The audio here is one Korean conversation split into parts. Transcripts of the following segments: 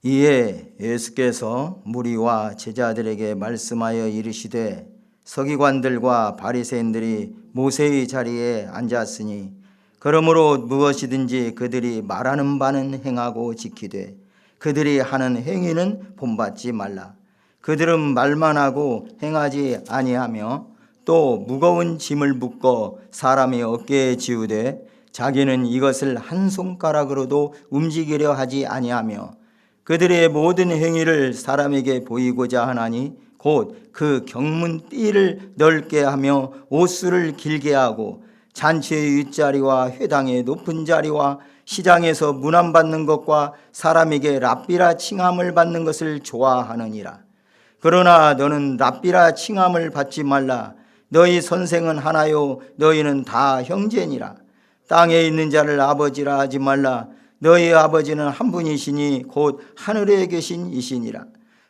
이에 예수께서 무리와 제자들에게 말씀하여 이르시되 서기관들과 바리새인들이 모세의 자리에 앉았으니 그러므로 무엇이든지 그들이 말하는 바는 행하고 지키되 그들이 하는 행위는 본받지 말라. 그들은 말만 하고 행하지 아니하며 또 무거운 짐을 묶어 사람의 어깨에 지우되 자기는 이것을 한 손가락으로도 움직이려 하지 아니하며 그들의 모든 행위를 사람에게 보이고자 하나니 곧 그 경문 띠를 넓게 하며 옷수를 길게 하고 잔치의 윗자리와 회당의 높은 자리와 시장에서 문안받는 것과 사람에게 랍비라 칭함을 받는 것을 좋아하느니라. 그러나 너는 랍비라 칭함을 받지 말라. 너희 선생은 하나요 너희는 다 형제니라. 땅에 있는 자를 아버지라 하지 말라. 너희 아버지는 한 분이시니 곧 하늘에 계신 이시니라.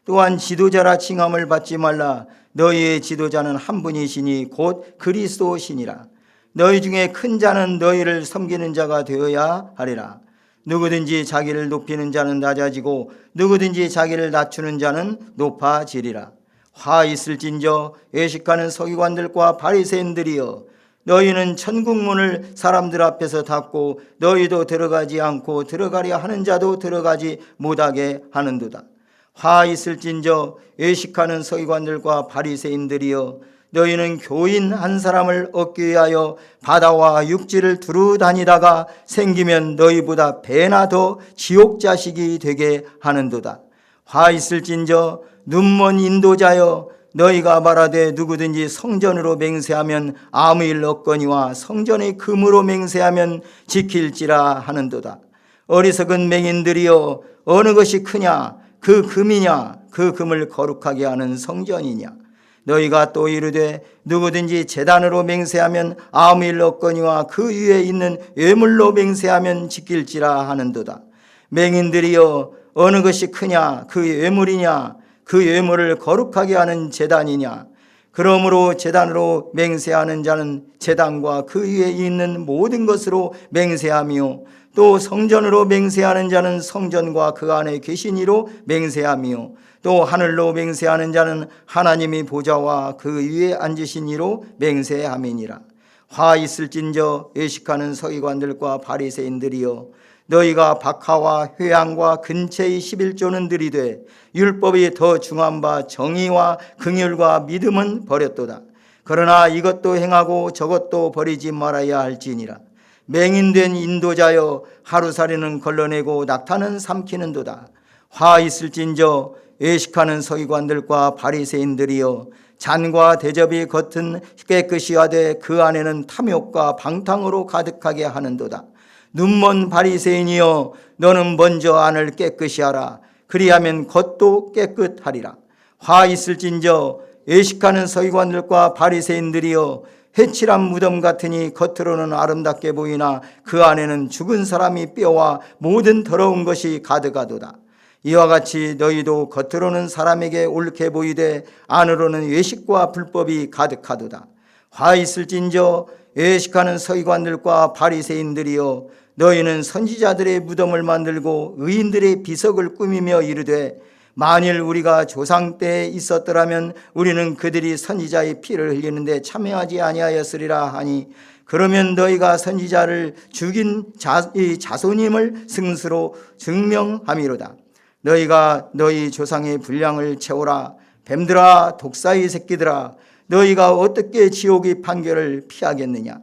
또한 지도자라 칭함을 받지 말라. 너희의 지도자는 한 분이시니 곧 그리스도시니라. 너희 중에 큰 자는 너희를 섬기는 자가 되어야 하리라. 누구든지 자기를 높이는 자는 낮아지고 누구든지 자기를 낮추는 자는 높아지리라. 화 있을진저 외식하는 서기관들과 바리새인들이여, 너희는 천국문을 사람들 앞에서 닫고 너희도 들어가지 않고 들어가려 하는 자도 들어가지 못하게 하는도다. 화 있을진저 외식하는 서기관들과 바리새인들이여, 너희는 교인 한 사람을 얻기 위하여 바다와 육지를 두루 다니다가 생기면 너희보다 배나 더 지옥 자식이 되게 하는도다. 화 있을진저 눈먼 인도자여, 너희가 말하되 누구든지 성전으로 맹세하면 아무 일 없거니와 성전의 금으로 맹세하면 지킬지라 하는도다. 어리석은 맹인들이여, 어느 것이 크냐? 그 금이냐? 그 금을 거룩하게 하는 성전이냐? 너희가 또 이르되 누구든지 제단으로 맹세하면 아무 일 없거니와 그 위에 있는 예물로 맹세하면 지킬지라 하는도다. 맹인들이여, 어느 것이 크냐? 그 예물이냐? 그 예물을 거룩하게 하는 제단이냐? 그러므로 제단으로 맹세하는 자는 제단과 그 위에 있는 모든 것으로 맹세하며, 또 성전으로 맹세하는 자는 성전과 그 안에 계신 이로 맹세하며, 또 하늘로 맹세하는 자는 하나님이 보좌와 그 위에 앉으신 이로 맹세함이니라. 화 있을진저 외식하는 서기관들과 바리새인들이여, 너희가 박하와 회양과 근체의 11조는 들이되 율법이 더 중한 바 정의와 긍휼과 믿음은 버렸도다. 그러나 이것도 행하고 저것도 버리지 말아야 할지니라. 맹인된 인도자여, 하루살이는 걸러내고 낙타는 삼키는도다. 화 있을진저 외식하는 서기관들과 바리새인들이여, 잔과 대접이 겉은 깨끗이 하되 그 안에는 탐욕과 방탕으로 가득하게 하는도다. 눈먼 바리새인이여, 너는 먼저 안을 깨끗이 하라. 그리하면 겉도 깨끗하리라. 화 있을진저 외식하는 서기관들과 바리새인들이여, 해칠한 무덤 같으니 겉으로는 아름답게 보이나 그 안에는 죽은 사람이 뼈와 모든 더러운 것이 가득하도다. 이와 같이 너희도 겉으로는 사람에게 옳게 보이되 안으로는 외식과 불법이 가득하도다. 화 있을진저 외식하는 서기관들과 바리새인들이여, 너희는 선지자들의 무덤을 만들고 의인들의 비석을 꾸미며 이르되 만일 우리가 조상 때에 있었더라면 우리는 그들이 선지자의 피를 흘리는데 참여하지 아니하였으리라 하니, 그러면 너희가 선지자를 죽인 자손임을 승수로 증명함이로다. 너희가 너희 조상의 분량을 채우라. 뱀들아, 독사의 새끼들아, 너희가 어떻게 지옥의 판결을 피하겠느냐?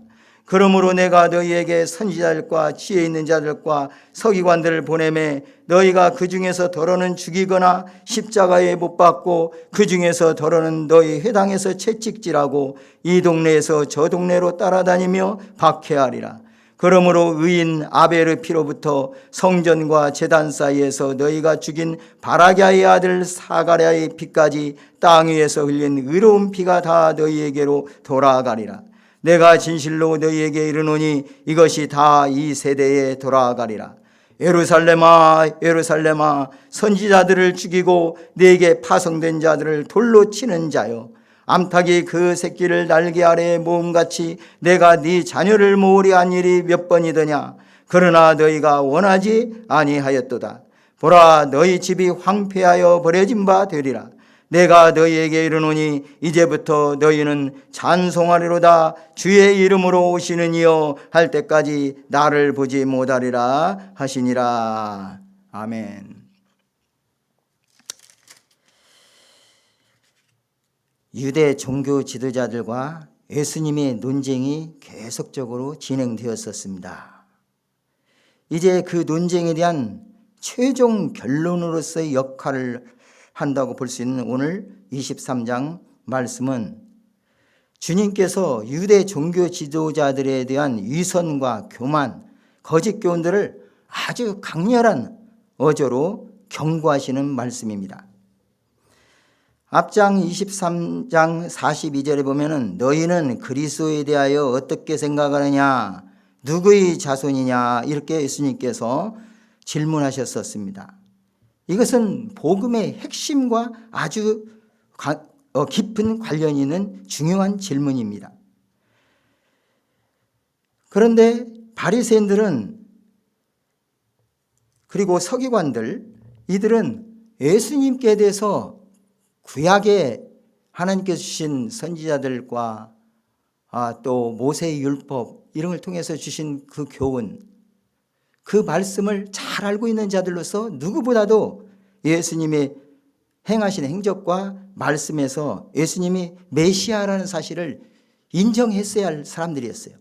그러므로 내가 너희에게 선지자들과 지혜 있는 자들과 서기관들을 보내매 너희가 그 중에서 더러는 죽이거나 십자가에 못 박고 그 중에서 더러는 너희 회당에서 채찍질하고 이 동네에서 저 동네로 따라다니며 박해하리라. 그러므로 의인 아벨의 피로부터 성전과 제단 사이에서 너희가 죽인 바라기아의 아들 사가랴의 피까지 땅 위에서 흘린 의로운 피가 다 너희에게로 돌아가리라. 내가 진실로 너희에게 이르노니 이것이 다 이 세대에 돌아가리라. 예루살렘아, 예루살렘아, 선지자들을 죽이고 네게 파송된 자들을 돌로 치는 자여, 암탉이 그 새끼를 날개 아래에 모음같이 내가 네 자녀를 모으려 한 일이 몇 번이더냐? 그러나 너희가 원하지 아니하였도다. 보라, 너희 집이 황폐하여 버려진 바 되리라. 내가 너희에게 이르노니 이제부터 너희는 찬송하리로다. 주의 이름으로 오시는 이여 할 때까지 나를 보지 못하리라 하시니라. 아멘. 유대 종교 지도자들과 예수님의 논쟁이 계속적으로 진행되었었습니다. 이제 그 논쟁에 대한 최종 결론으로서의 역할을 한다고 볼 수 있는 오늘 23장 말씀은 주님께서 유대 종교 지도자들에 대한 위선과 교만, 거짓 교훈들을 아주 강렬한 어조로 경고하시는 말씀입니다. 앞장 23장 42절에 보면은 너희는 그리스도에 대하여 어떻게 생각하느냐, 누구의 자손이냐, 이렇게 예수님께서 질문하셨었습니다. 이것은 복음의 핵심과 아주 깊은 관련이 있는 중요한 질문입니다. 그런데 바리새인들은 그리고 서기관들, 이들은 예수님께 대해서 구약에 하나님께서 주신 선지자들과 또 모세의 율법 이런 걸 통해서 주신 그 교훈, 그 말씀을 잘 알고 있는 자들로서 누구보다도 예수님이 행하신 행적과 말씀에서 예수님이 메시아라는 사실을 인정했어야 할 사람들이었어요.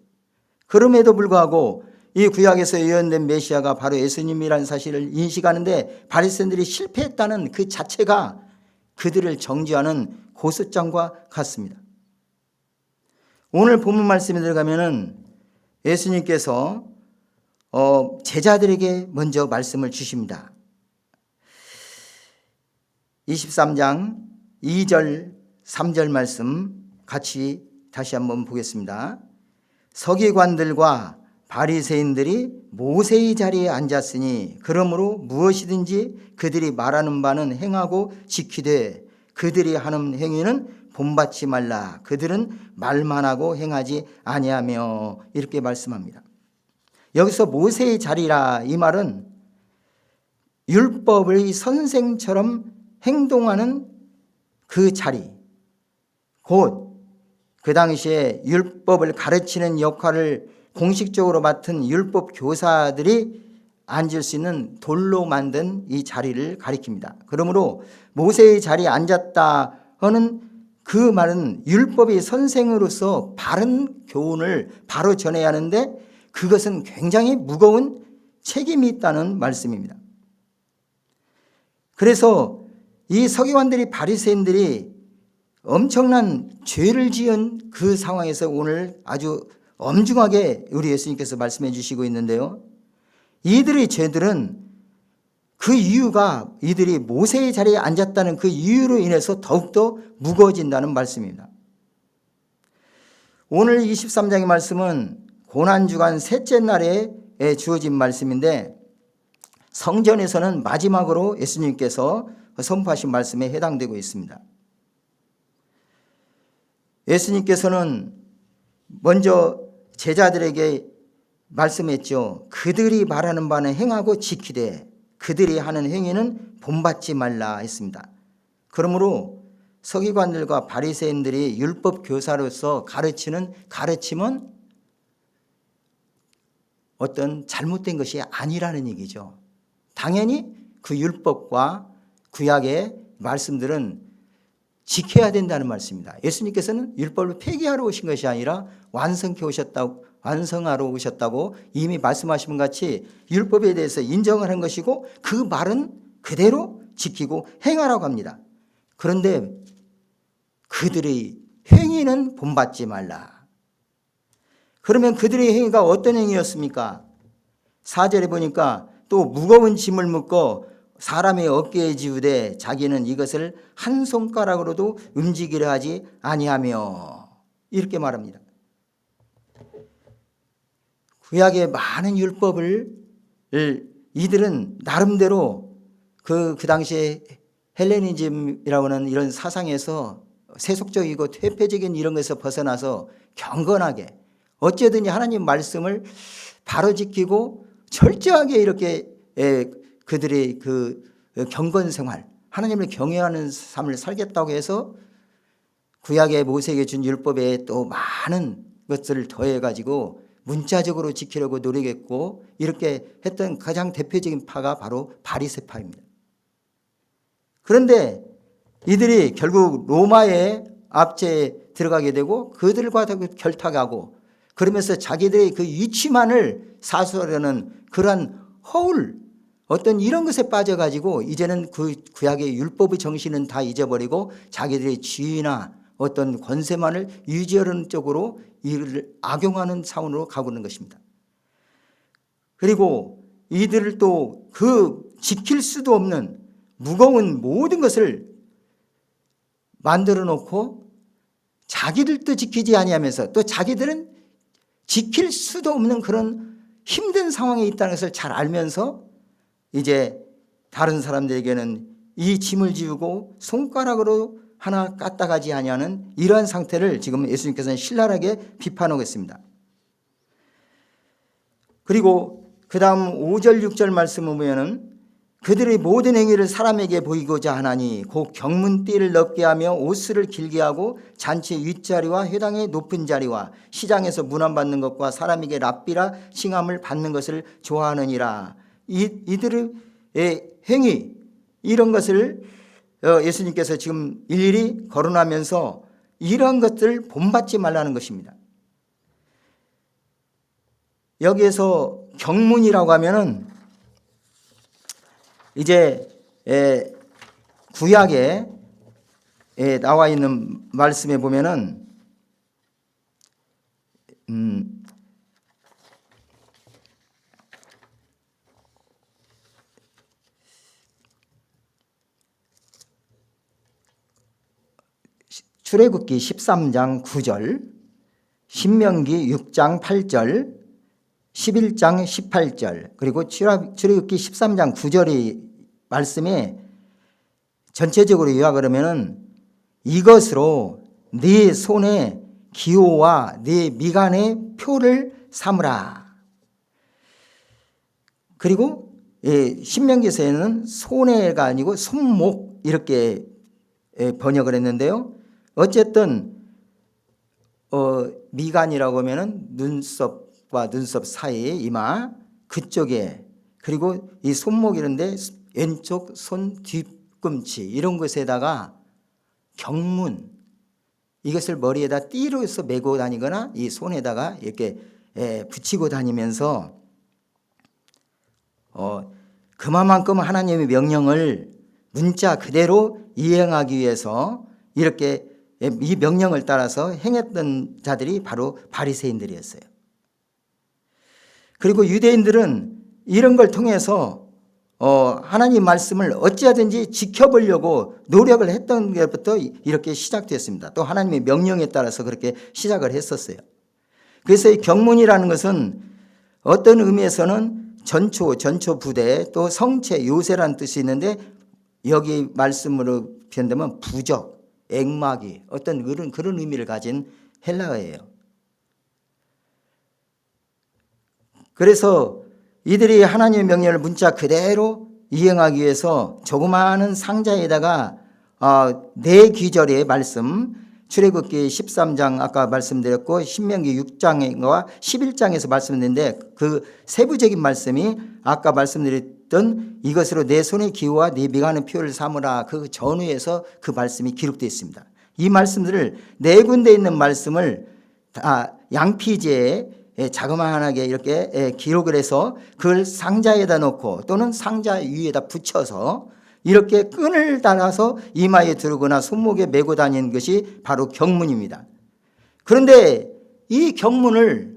그럼에도 불구하고 이 구약에서 예언된 메시아가 바로 예수님이라는 사실을 인식하는데 바리새인들이 실패했다는 그 자체가 그들을 정죄하는 고소장과 같습니다. 오늘 본문 말씀에 들어가면은 예수님께서 제자들에게 먼저 말씀을 주십니다. 23장 2절 3절 말씀 같이 다시 한번 보겠습니다. 서기관들과 바리새인들이 모세의 자리에 앉았으니 그러므로 무엇이든지 그들이 말하는 바는 행하고 지키되 그들이 하는 행위는 본받지 말라. 그들은 말만 하고 행하지 아니하며, 이렇게 말씀합니다. 여기서 모세의 자리라, 이 말은 율법의 선생처럼 행동하는 그 자리, 곧 그 당시에 율법을 가르치는 역할을 공식적으로 맡은 율법 교사들이 앉을 수 있는 돌로 만든 이 자리를 가리킵니다. 그러므로 모세의 자리에 앉았다 하는 그 말은 율법의 선생으로서 바른 교훈을 바로 전해야 하는데 그것은 굉장히 무거운 책임이 있다는 말씀입니다. 그래서 이 서기관들이 바리새인들이 엄청난 죄를 지은 그 상황에서 오늘 아주 엄중하게 우리 예수님께서 말씀해 주시고 있는데요. 이들의 죄들은 그 이유가 이들이 모세의 자리에 앉았다는 그 이유로 인해서 더욱더 무거워진다는 말씀입니다. 오늘 23장의 말씀은 고난주간 셋째 날에 주어진 말씀인데 성전에서는 마지막으로 예수님께서 선포하신 말씀에 해당되고 있습니다. 예수님께서는 먼저 제자들에게 말씀했죠. 그들이 말하는 바는 행하고 지키되 그들이 하는 행위는 본받지 말라 했습니다. 그러므로 서기관들과 바리새인들이 율법 교사로서 가르치는 가르침은 어떤 잘못된 것이 아니라는 얘기죠. 당연히 그 율법과 구약의 말씀들은 지켜야 된다는 말씀입니다. 예수님께서는 율법을 폐기하러 오신 것이 아니라 완성하러 오셨다고 이미 말씀하신 것 같이 율법에 대해서 인정을 한 것이고 그 말은 그대로 지키고 행하라고 합니다. 그런데 그들의 행위는 본받지 말라. 그러면 그들의 행위가 어떤 행위였습니까? 4절에 보니까 또 무거운 짐을 묶어 사람의 어깨에 지우되 자기는 이것을 한 손가락으로도 움직이려 하지 아니하며, 이렇게 말합니다. 구약의 많은 율법을 이들은 나름대로 그 당시에 헬레니즘이라고 하는 이런 사상에서 세속적이고 퇴폐적인 이런 것에서 벗어나서 경건하게 어쨌든지 하나님 말씀을 바로 지키고 철저하게 이렇게 그들의 그 경건 생활, 하나님을 경외하는 삶을 살겠다고 해서 구약의 모세에게 준 율법에 또 많은 것들을 더해가지고 문자적으로 지키려고 노력했고, 이렇게 했던 가장 대표적인 파가 바로 바리새파입니다. 그런데 이들이 결국 로마의 압제에 들어가게 되고 그들과 결탁하고, 그러면서 자기들의 그 위치만을 사수하려는 그러한 허울, 어떤 이런 것에 빠져가지고 이제는 그 구약의 율법의 정신은 다 잊어버리고 자기들의 지위나 어떤 권세만을 유지하려는 쪽으로 이를 악용하는 차원으로 가고 있는 것입니다. 그리고 이들을 또 그 지킬 수도 없는 무거운 모든 것을 만들어 놓고 자기들도 지키지 아니하면서 또 자기들은 지킬 수도 없는 그런 힘든 상황에 있다는 것을 잘 알면서 이제 다른 사람들에게는 이 짐을 지우고 손가락으로 하나 까딱하지 아니하는 이러한 상태를 지금 예수님께서는 신랄하게 비판하고 있습니다. 그리고 그 다음 5절 6절 말씀을 보면은 그들의 모든 행위를 사람에게 보이고자 하나니 곧 경문띠를 넓게 하며 옷을 길게 하고 잔치 윗자리와 회당의 높은 자리와 시장에서 문안받는 것과 사람에게 랍비라 칭함을 받는 것을 좋아하느니라. 이들의 행위, 이런 것을 예수님께서 지금 일일이 거론하면서 이러한 것들을 본받지 말라는 것입니다. 여기에서 경문이라고 하면은 이제 구약에 나와 있는 말씀에 보면은 출애굽기 13장 9절, 신명기 6장 8절, 11장 18절, 그리고 출애굽기 13장 9절의 말씀에 전체적으로 요약을 하면은 이것으로 네 손에 기호와 네 미간의 표를 삼으라. 그리고 신명기서에는 손해가 아니고 손목 이렇게 번역을 했는데요. 어쨌든 미간이라고 하면은 눈썹과 눈썹 사이에 이마 그쪽에, 그리고 이 손목 이런데 왼쪽 손 뒤꿈치 이런 것에다가 경문, 이것을 머리에다 띠로서 메고 다니거나 이 손에다가 이렇게 붙이고 다니면서 그만큼 하나님의 명령을 문자 그대로 이행하기 위해서 이렇게 이 명령을 따라서 행했던 자들이 바로 바리새인들이었어요. 그리고 유대인들은 이런 걸 통해서 하나님 말씀을 어찌하든지 지켜보려고 노력을 했던 것부터 이렇게 시작됐습니다. 또 하나님의 명령에 따라서 그렇게 시작을 했었어요. 그래서 이 경문이라는 것은 어떤 의미에서는 전초 부대, 또 성체, 요새라는 뜻이 있는데 여기 말씀으로 표현되면 부적, 액막이, 어떤 그런 의미를 가진 헬라어예요. 그래서 이들이 하나님의 명령을 문자 그대로 이행하기 위해서 조그마한 상자에다가 네 귀절의 말씀, 출애굽기 13장 아까 말씀드렸고 신명기 6장과 11장에서 말씀드렸는데 그 세부적인 말씀이 아까 말씀드렸던 이것으로 내 손의 기호와 네 미간의 표를 삼으라, 그 전후에서 그 말씀이 기록되어 있습니다. 이 말씀들을 네 군데 있는 말씀을 다 양피지에 자그마하게 이렇게 기록을 해서 그걸 상자에다 놓고 또는 상자 위에다 붙여서 이렇게 끈을 달아서 이마에 두르거나 손목에 메고 다니는 것이 바로 경문입니다. 그런데 이 경문을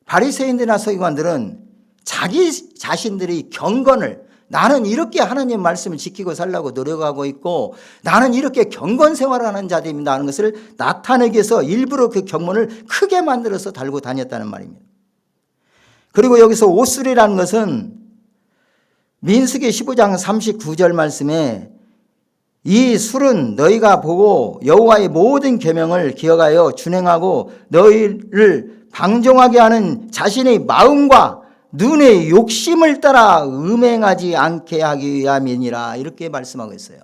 바리새인들이나 서기관들은 자기 자신들이 경건을, 나는 이렇게 하나님 말씀을 지키고 살려고 노력하고 있고 나는 이렇게 경건 생활하는 자들입니다 하는 것을 나타내기 위해서 일부러 그 경문을 크게 만들어서 달고 다녔다는 말입니다. 그리고 여기서 옷술이라는 것은 민수기 15장 39절 말씀에 이 술은 너희가 보고 여호와의 모든 계명을 기억하여 준행하고 너희를 방종하게 하는 자신의 마음과 눈의 욕심을 따라 음행하지 않게 하기 위함이니라 이렇게 말씀하고 있어요.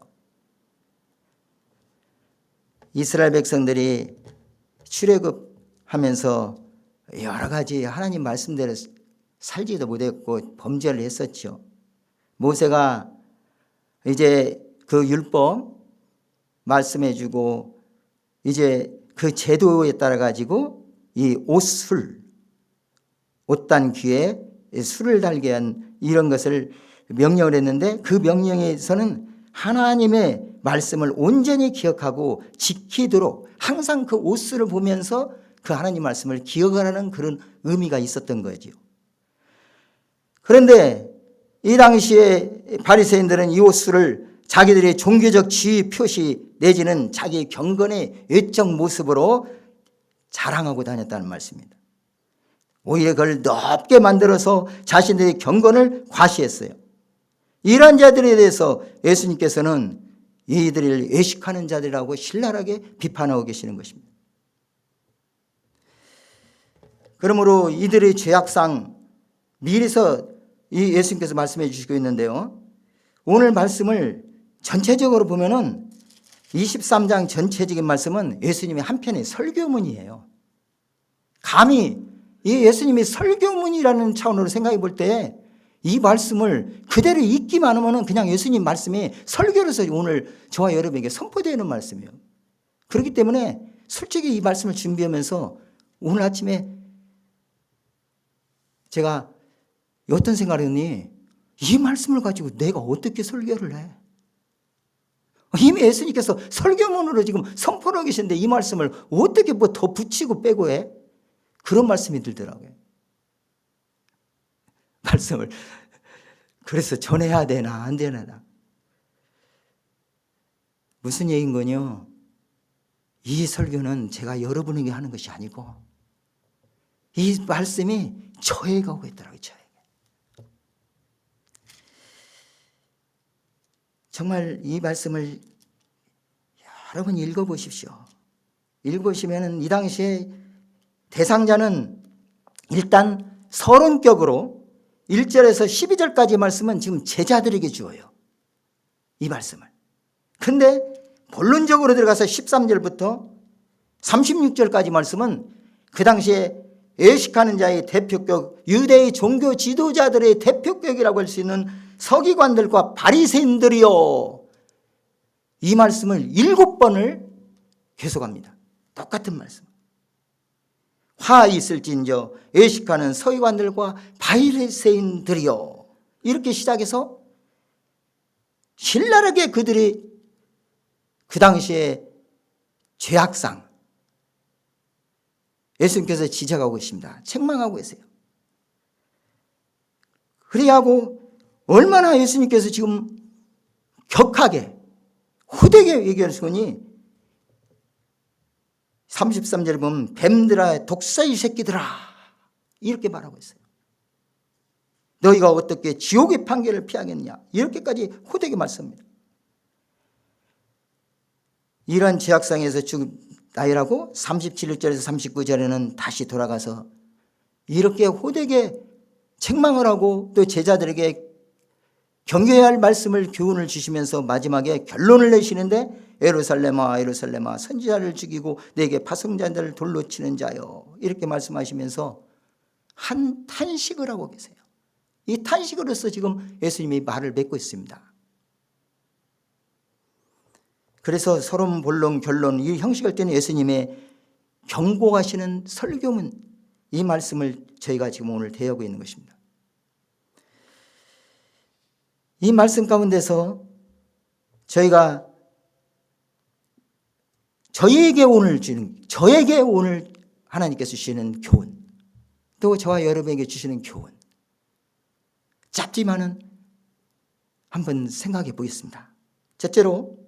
이스라엘 백성들이 출애굽하면서 여러 가지 하나님 말씀대로 살지도 못했고 범죄를 했었죠. 모세가 이제 그 율법 말씀해 주고 이제 그 제도에 따라 가지고 이 옷단 귀에 술을 달게 한 이런 것을 명령을 했는데 그 명령에서는 하나님의 말씀을 온전히 기억하고 지키도록 항상 그 옷술을 보면서 그 하나님 말씀을 기억하라는 그런 의미가 있었던 거죠. 그런데 이 당시에 바리새인들은 이 옷술을 자기들의 종교적 지위 표시 내지는 자기 경건의 외적 모습으로 자랑하고 다녔다는 말씀입니다. 오히려 그걸 높게 만들어서 자신들의 경건을 과시했어요. 이러한 자들에 대해서 예수님께서는 이들을 외식하는 자들이라고 신랄하게 비판하고 계시는 것입니다. 그러므로 이들의 죄악상 미리서 이 예수님께서 말씀해 주시고 있는데요. 오늘 말씀을 전체적으로 보면은 23장 전체적인 말씀은 예수님의 한편의 설교문이에요. 감히 이 예수님이 설교문이라는 차원으로 생각해 볼 때 이 말씀을 그대로 읽기만 하면 그냥 예수님 말씀이 설교로서 오늘 저와 여러분에게 선포되는 말씀이에요. 그렇기 때문에 솔직히 이 말씀을 준비하면서 오늘 아침에 제가 어떤 생각을 했니? 이 말씀을 가지고 내가 어떻게 설교를 해? 이미 예수님께서 설교문으로 지금 선포하고 계시는데 이 말씀을 어떻게 뭐 더 붙이고 빼고 해? 그런 말씀이 들더라고요. 말씀을 그래서 전해야 되나 안 되나. 무슨 얘기인 거냐? 이 설교는 제가 여러분에게 하는 것이 아니고 이 말씀이 저에게 오고 있더라고요. 저에게. 정말 이 말씀을 여러분 읽어보십시오. 읽어보시면 이 당시에 대상자는 일단 서론격으로 1절에서 12절까지 말씀은 지금 제자들에게 주어요. 이 말씀을. 근데 본론적으로 들어가서 13절부터 36절까지 말씀은 그 당시에 외식하는 자의 대표격, 유대의 종교 지도자들의 대표격이라고 할 수 있는 서기관들과 바리새인들이요. 이 말씀을 7번을 계속합니다. 똑같은 말씀. 화 있을진저 외식하는 서기관들과 바리새인들이요. 이렇게 시작해서 신랄하게 그들이 그 당시에 죄악상 예수님께서 지적하고 계십니다. 책망하고 계세요. 그래야 하고 얼마나 예수님께서 지금 격하게 후되게 얘기하시니 33절에 보면 뱀들아 독사의 새끼들아 이렇게 말하고 있어요. 너희가 어떻게 지옥의 판결을 피하겠냐 이렇게까지 후되게 말씀합니다. 이러한 죄악상에서 죽은 나이라고 37절에서 39절에는 다시 돌아가서 이렇게 호되게 책망을 하고 또 제자들에게 경계해야 할 말씀을 교훈을 주시면서 마지막에 결론을 내시는데 예루살렘아 예루살렘아 선지자를 죽이고 내게 파송자들을 돌로 치는 자여 이렇게 말씀하시면서 한 탄식을 하고 계세요. 이 탄식으로서 지금 예수님이 말을 맺고 있습니다. 그래서 서론, 본론, 결론 이 형식할 때는 예수님의 경고하시는 설교문 이 말씀을 저희가 지금 오늘 대하고 있는 것입니다. 이 말씀 가운데서 저희가 저에게 오늘 하나님께서 주시는 교훈 또 저와 여러분에게 주시는 교훈 짧지만은 한번 생각해 보겠습니다. 첫째로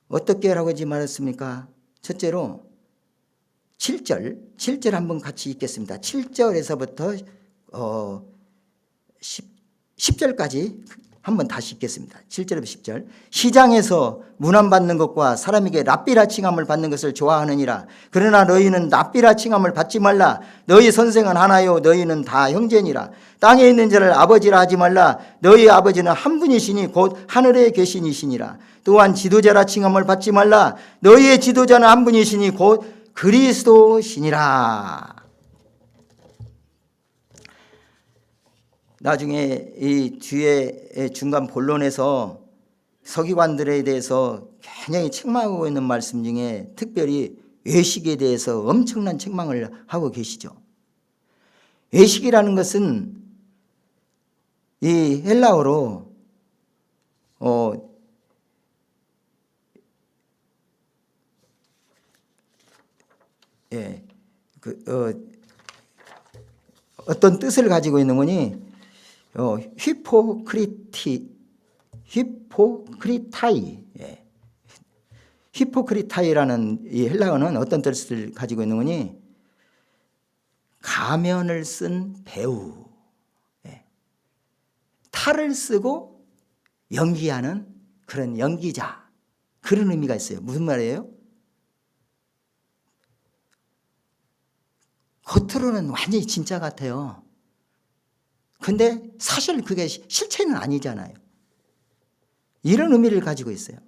어떻게 라고 하지 말았습니까? 첫째로 7절 한번 같이 읽겠습니다. 7절에서부터 10절까지 한번 다시 읽겠습니다. 7절부터 10절. 시장에서 문안받는 것과 사람에게 랍비라 칭함을 받는 것을 좋아하느니라. 그러나 너희는 랍비라 칭함을 받지 말라. 너희 선생은 하나요 너희는 다 형제니라. 땅에 있는 자를 아버지라 하지 말라. 너희 아버지는 한 분이시니 곧 하늘에 계신 이시니라. 또한 지도자라 칭함을 받지 말라. 너희의 지도자는 한 분이시니 곧 그리스도시니라. 나중에 이 뒤에 중간 본론에서 서기관들에 대해서 굉장히 책망하고 있는 말씀 중에 특별히 외식에 대해서 엄청난 책망을 하고 계시죠. 외식이라는 것은 이 헬라어로 어떤 뜻을 가지고 있는 거니 히포크리타이라는 이 헬라어는 어떤 뜻을 가지고 있는 거니 가면을 쓴 배우, 탈을 쓰고 연기하는 그런 연기자, 그런 의미가 있어요. 무슨 말이에요? 겉으로는 완전히 진짜 같아요. 근데 사실 그게 실체는 아니잖아요. 이런 의미를 가지고 있어요.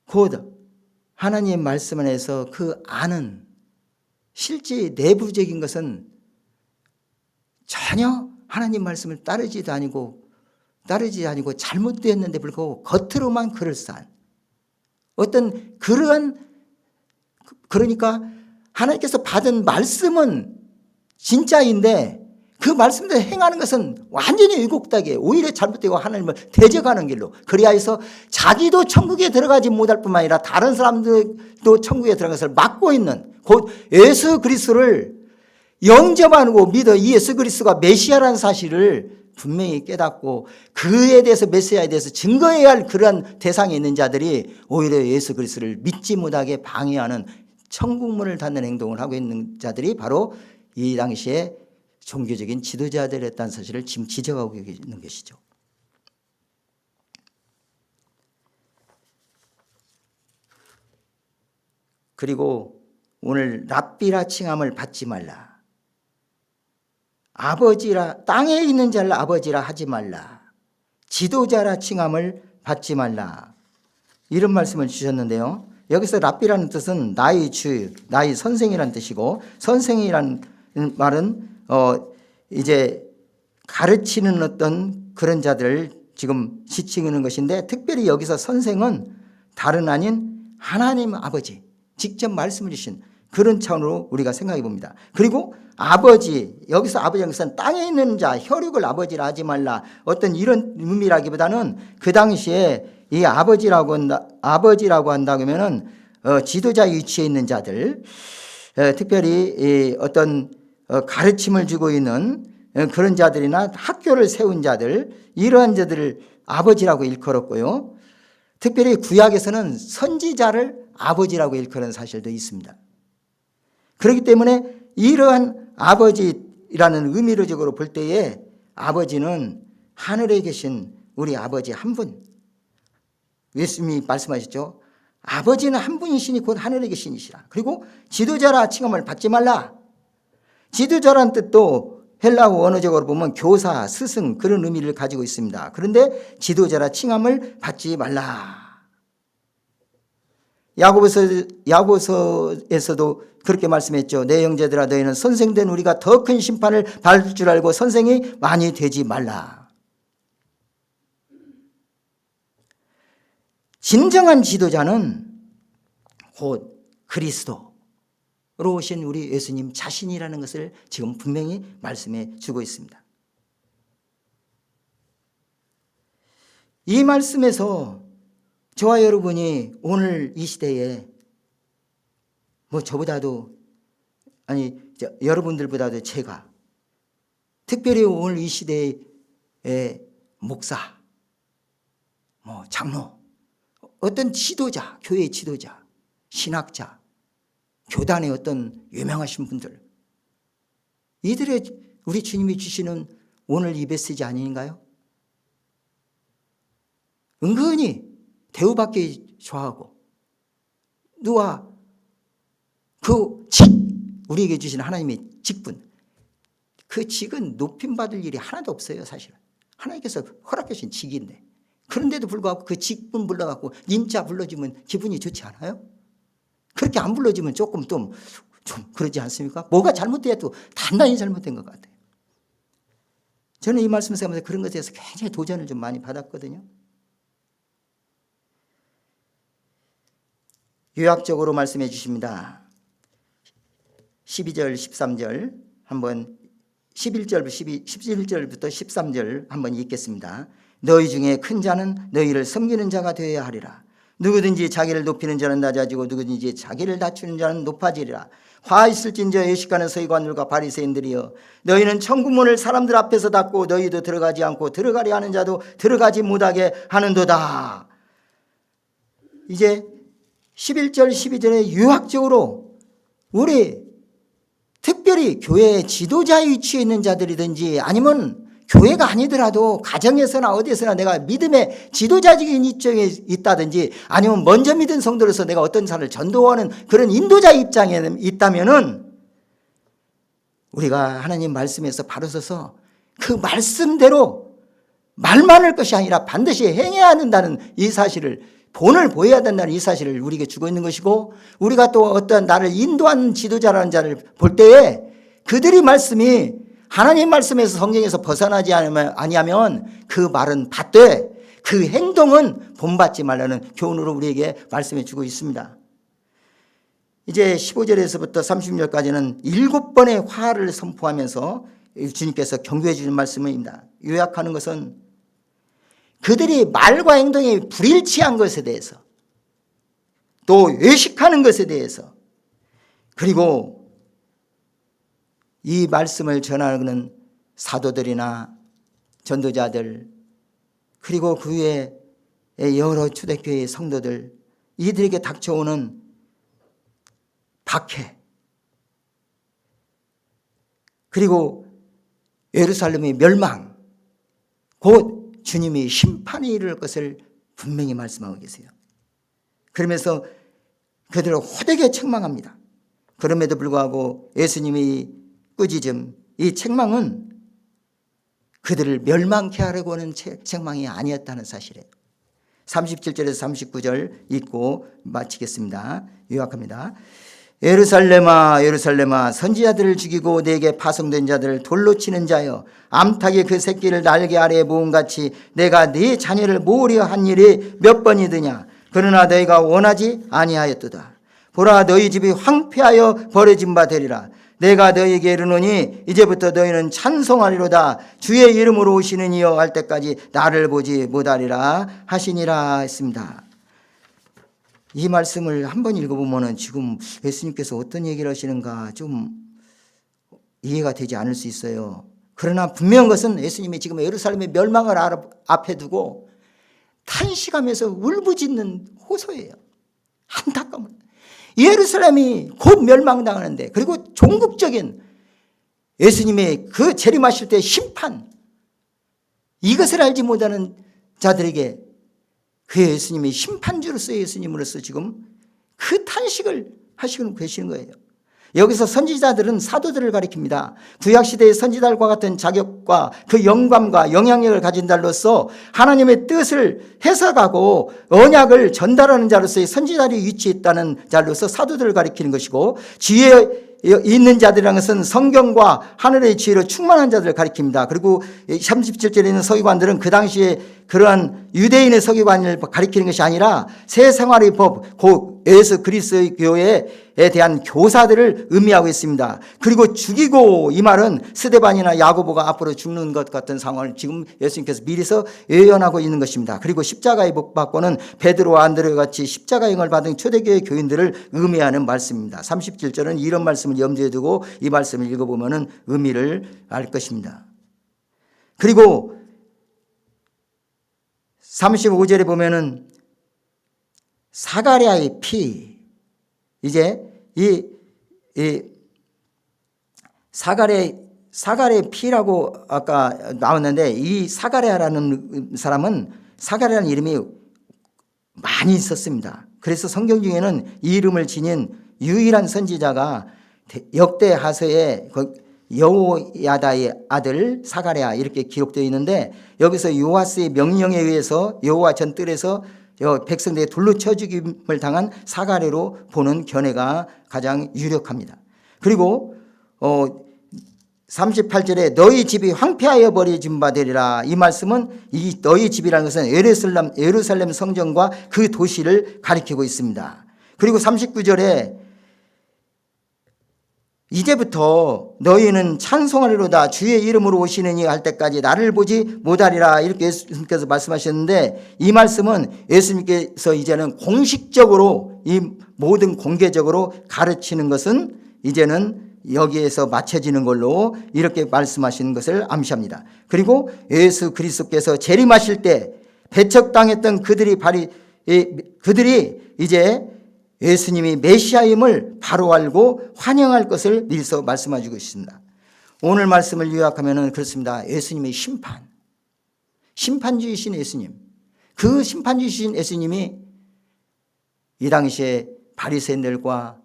곧 하나님의 말씀 안에서 그 아는 실제 내부적인 것은 전혀 하나님 말씀을 따르지 아니고 잘못되었는데 불구하고 겉으로만 그럴싸한 어떤 그러니까 하나님께서 받은 말씀은 진짜인데 그 말씀대로 행하는 것은 완전히 왜곡되게 오히려 잘못되고 하나님을 대적하는 길로, 그리하여서 자기도 천국에 들어가지 못할 뿐만 아니라 다른 사람들도 천국에 들어간 것을 막고 있는 곧 예수 그리스도를 영접하고 믿어 이 예수 그리스도가 메시아라는 사실을 분명히 깨닫고 그에 대해서 메시아에 대해서 증거해야 할 그러한 대상에 있는 자들이 오히려 예수 그리스도를 믿지 못하게 방해하는 천국문을 닫는 행동을 하고 있는 자들이 바로 이 당시에 종교적인 지도자들이었다는 사실을 지금 지적하고 있는 것이죠. 그리고 오늘 랍비라 칭함을 받지 말라. 아버지라, 땅에 있는 자를 아버지라 하지 말라. 지도자라 칭함을 받지 말라. 이런 말씀을 주셨는데요. 여기서 랍비라는 뜻은 나의 주, 나의 선생이라는 뜻이고, 선생이라는 말은 이제 가르치는 어떤 그런 자들을 지금 지칭하는 것인데, 특별히 여기서 선생은 다른 아닌 하나님 아버지, 직접 말씀을 주신 그런 차원으로 우리가 생각해 봅니다. 그리고 아버지, 여기서 아버지는 것은 땅에 있는 자, 혈육을 아버지라 하지 말라. 어떤 이런 의미라기보다는 그 당시에 이 아버지라고 한다고 하면은 지도자 위치에 있는 자들, 특별히 어떤 가르침을 주고 있는 그런 자들이나 학교를 세운 자들, 이러한 자들을 아버지라고 일컬었고요. 특별히 구약에서는 선지자를 아버지라고 일컬은 사실도 있습니다. 그렇기 때문에 이러한 아버지라는 의미로적으로 볼 때에 아버지는 하늘에 계신 우리 아버지 한 분, 예수님이 말씀하셨죠. 아버지는 한 분이시니 곧 하늘에 계신 이시라. 그리고 지도자라 칭함을 받지 말라. 지도자라는 뜻도 헬라어 원어적으로 보면 교사, 스승 그런 의미를 가지고 있습니다. 그런데 지도자라 칭함을 받지 말라. 야고보서에서도 그렇게 말씀했죠. 내 형제들아 너희는 선생된 우리가 더 큰 심판을 받을 줄 알고 선생이 많이 되지 말라. 진정한 지도자는 곧 그리스도로 오신 우리 예수님 자신이라는 것을 지금 분명히 말씀해 주고 있습니다. 이 말씀에서 저와 여러분이 오늘 이 시대에 저보다도 여러분들보다도 제가 특별히 오늘 이 시대의 목사, 장로, 어떤 지도자, 교회의 지도자, 신학자, 교단의 어떤 유명하신 분들, 이들의 우리 주님이 주시는 오늘 이 메시지 아닌가요? 은근히 대우받기 좋아하고 누가 우리에게 주신 하나님의 직분, 그 직은 높임받을 일이 하나도 없어요. 사실은 하나님께서 허락해 주신 직인데, 그런데도 불구하고 그 직분 불러갖고 님자 불러주면 기분이 좋지 않아요? 그렇게 안 불러주면 조금 좀 그러지 않습니까? 뭐가 잘못돼도 단단히 잘못된 것 같아요. 저는 이 말씀을 생각하면서 그런 것에 대해서 굉장히 도전을 좀 많이 받았거든요. 요약적으로 말씀해 주십니다. 12절 13절 한번 11절부터 13절 한번 읽겠습니다. 너희 중에 큰 자는 너희를 섬기는 자가 되어야 하리라. 누구든지 자기를 높이는 자는 낮아지고 누구든지 자기를 낮추는 자는 높아지리라. 화 있을진저 예식하는 서기관들과 바리새인들이여, 너희는 천국문을 사람들 앞에서 닫고 너희도 들어가지 않고 들어가려 하는 자도 들어가지 못하게 하는도다. 이제 11절 12절에 유학적으로 우리 특별히 교회의 지도자에 위치해 있는 자들이든지 아니면 교회가 아니더라도 가정에서나 어디에서나 내가 믿음의 지도자적인 입장에 있다든지 아니면 먼저 믿은 성도로서 내가 어떤 사람을 전도하는 그런 인도자 입장에 있다면은 우리가 하나님 말씀에서 바로 서서 그 말씀대로 말만 할 것이 아니라 반드시 행해야 한다는 이 사실을, 본을 보여야 된다는 이 사실을 우리에게 주고 있는 것이고, 우리가 또 어떤 나를 인도하는 지도자라는 자를 볼 때에 그들이 말씀이 하나님 말씀에서 성경에서 벗어나지 아니하면 그 말은 받되 그 행동은 본받지 말라는 교훈으로 우리에게 말씀해 주고 있습니다. 이제 15절에서부터 30절까지는 7번의 화를 선포하면서 주님께서 경고해 주는 말씀입니다. 요약하는 것은 그들이 말과 행동이 불일치한 것에 대해서, 또 외식하는 것에 대해서, 그리고 이 말씀을 전하는 사도들이나 전도자들, 그리고 그 외에 여러 초대교회의 성도들, 이들에게 닥쳐오는 박해, 그리고 예루살렘의 멸망, 곧 주님이 심판이 이를 것을 분명히 말씀하고 계세요. 그러면서 그들을 호되게 책망합니다. 그럼에도 불구하고 예수님이 꾸짖음, 이 책망은 그들을 멸망케 하려고 하는 책망이 아니었다는 사실이에요. 37절에서 39절 읽고 마치겠습니다. 요약합니다. 예루살렘아 예루살렘아, 선지자들을 죽이고 내게 파송된 자들을 돌로 치는 자여, 암탉이 그 새끼를 날개 아래에 모음같이 내가 네 자녀를 모으려 한 일이 몇 번이더냐. 그러나 너희가 원하지 아니하였도다. 보라, 너희 집이 황폐하여 버려진 바 되리라. 내가 너희에게 이르노니 이제부터 너희는 찬송하리로다. 주의 이름으로 오시는 이여 할 때까지 나를 보지 못하리라 하시니라 했습니다. 이 말씀을 한번 읽어보면 지금 예수님께서 어떤 얘기를 하시는가 좀 이해가 되지 않을 수 있어요. 그러나 분명한 것은 예수님이 지금 예루살렘의 멸망을 앞에 두고 탄식하면서 울부짖는 호소예요. 안타까운, 예루살렘이 곧 멸망당하는데, 그리고 종국적인 예수님의 그 재림하실 때의 심판, 이것을 알지 못하는 자들에게 그 예수님이 심판주로서 예수님으로서 지금 그 탄식을 하시고 계시는 거예요. 여기서 선지자들은 사도들을 가리킵니다. 구약시대의 선지자들과 같은 자격과 그 영감과 영향력을 가진 자로서 하나님의 뜻을 해석하고 언약을 전달하는 자로서의 선지자들이 위치했다는 자로서 사도들을 가리키는 것이고, 지혜에 있는 자들이라는 것은 성경과 하늘의 지혜로 충만한 자들을 가리킵니다. 그리고 37절에 있는 서기관들은 그 당시에 그러한 유대인의 서기관을 가리키는 것이 아니라 새 생활의 법, 곧 예수 그리스도의 교회에 대한 교사들을 의미하고 있습니다. 그리고 죽이고, 이 말은 스데반이나 야고보가 앞으로 죽는 것 같은 상황을 지금 예수님께서 미리서 예언하고 있는 것입니다. 그리고 십자가의 복 받고는 베드로와 안드레와 같이 십자가의 영을 받은 초대교회 교인들을 의미하는 말씀입니다. 37절은 이런 말씀을 염두에 두고 이 말씀을 읽어보면 의미를 알 것입니다. 그리고 35절에 보면은 사가랴의 피, 이제 이 사가랴의 사가랴 피라고 아까 나왔는데, 이 사가랴라는 사람은 사가랴라는 이름이 많이 있었습니다. 그래서 성경 중에는 이 이름을 지닌 유일한 선지자가 역대 하서의 여호야다의 아들 사가랴 이렇게 기록되어 있는데, 여기서 요아스의 명령에 의해서 여호와 전뜰에서 백성들의 둘로 쳐 죽임을 당한 사가랴로 보는 견해가 가장 유력합니다. 그리고 38절에 너희 집이 황폐하여 버려진 바 되리라. 이 말씀은 이 너희 집이라는 것은 예루살렘 성전과 그 도시를 가리키고 있습니다. 그리고 39절에 이제부터 너희는 찬송하리로다 주의 이름으로 오시느니 할 때까지 나를 보지 못하리라, 이렇게 예수님께서 말씀하셨는데, 이 말씀은 예수님께서 이제는 공식적으로 이 모든 공개적으로 가르치는 것은 이제는 여기에서 마쳐지는 걸로 이렇게 말씀하시는 것을 암시합니다. 그리고 예수 그리스도께서 재림하실 때 배척당했던 그들이 이제 예수님이 메시아임을 바로 알고 환영할 것을 미리서 말씀해주고 있습니다. 오늘 말씀을 요약하면 그렇습니다. 예수님의 심판주이신 예수님, 그 심판주이신 예수님이 이 당시에 바리새인들과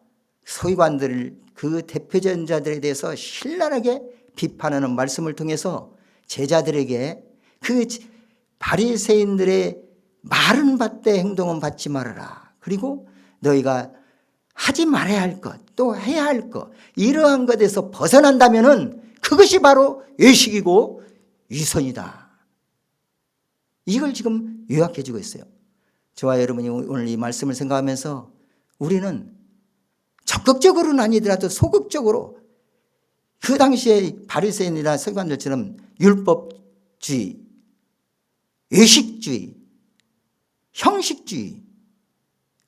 서기관들, 그 대표전자들에 대해서 신랄하게 비판하는 말씀을 통해서 제자들에게 그 바리새인들의 말은 받되 행동은 받지 말아라, 그리고 너희가 하지 말아야 할 것, 또 해야 할 것, 이러한 것에서 벗어난다면은 그것이 바로 외식이고 위선이다. 이걸 지금 요약해 주고 있어요. 저와 여러분이 오늘 이 말씀을 생각하면서 우리는 적극적으로는 아니더라도 소극적으로 그 당시에 바리새인이나 서기관들처럼 율법주의, 외식주의, 형식주의,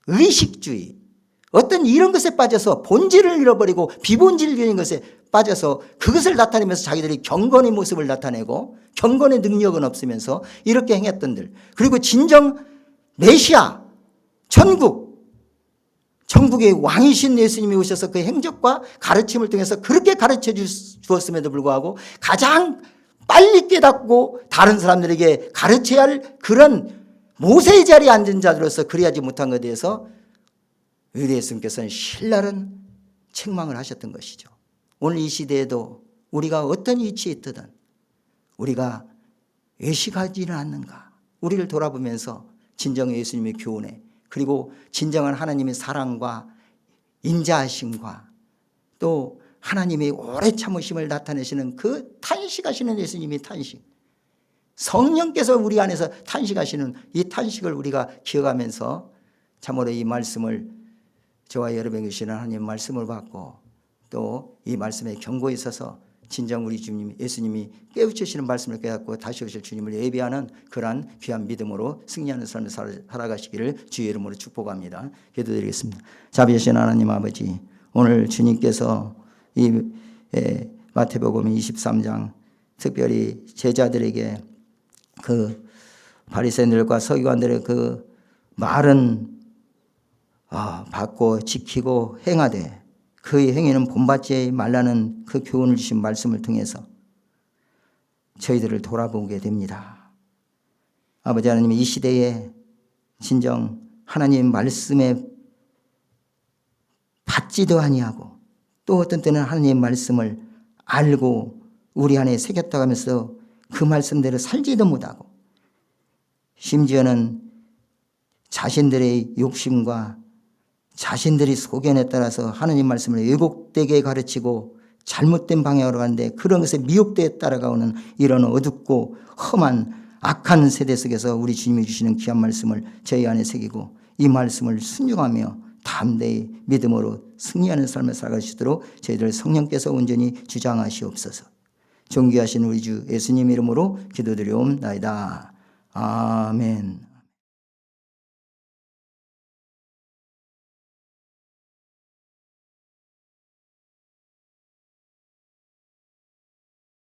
의식주의, 어떤 이런 것에 빠져서 본질을 잃어버리고 비본질적인 것에 빠져서 그것을 나타내면서 자기들이 경건의 모습을 나타내고 경건의 능력은 없으면서 이렇게 행했던들, 그리고 진정 메시아, 천국의 왕이신 예수님이 오셔서 그 행적과 가르침을 통해서 그렇게 가르쳐 주었음에도 불구하고 가장 빨리 깨닫고 다른 사람들에게 가르쳐야 할 그런 모세의 자리에 앉은 자들로서 그리하지 못한 것에 대해서 우리 예수님께서는 신랄한 책망을 하셨던 것이죠. 오늘 이 시대에도 우리가 어떤 위치에 있든 우리가 외식하지는 않는가, 우리를 돌아보면서 진정한 예수님의 교훈에, 그리고 진정한 하나님의 사랑과 인자하심과 또 하나님의 오래 참으심을 나타내시는 그 탄식하시는 예수님의 탄식, 성령께서 우리 안에서 탄식하시는 이 탄식을 우리가 기억하면서 참으로 이 말씀을, 저와 여러분에게 주시는 하나님의 말씀을 받고 또 이 말씀에 경고에 있어서 진정 우리 주님 예수님이 깨우치시는 말씀을 깨닫고 다시 오실 주님을 예비하는 그러한 귀한 믿음으로 승리하는 삶을 살아가시기를 주의 이름으로 축복합니다. 기도드리겠습니다. 자비하신 하나님 아버지, 오늘 주님께서 이 마태복음 23장 특별히 제자들에게 그 바리새인들과 서기관들의 그 말은 받고 지키고 행하되 그의 행위는 본받지 말라는 그 교훈을 주신 말씀을 통해서 저희들을 돌아보게 됩니다. 아버지 하나님, 이 시대에 진정 하나님 말씀에 받지도 아니하고 또 어떤 때는 하나님의 말씀을 알고 우리 안에 새겼다 하면서 그 말씀대로 살지도 못하고 심지어는 자신들의 욕심과 자신들이 소견에 따라서 하나님 말씀을 왜곡되게 가르치고 잘못된 방향으로 가는데 그런 것에 미혹되어 따라가오는 이런 어둡고 험한 악한 세대 속에서 우리 주님이 주시는 귀한 말씀을 저희 안에 새기고 이 말씀을 순종하며 담대히 믿음으로 승리하는 삶을 살아가시도록 저희들 성령께서 온전히 주장하시옵소서. 존귀하신 우리 주 예수님 이름으로 기도드리옵나이다. 아멘.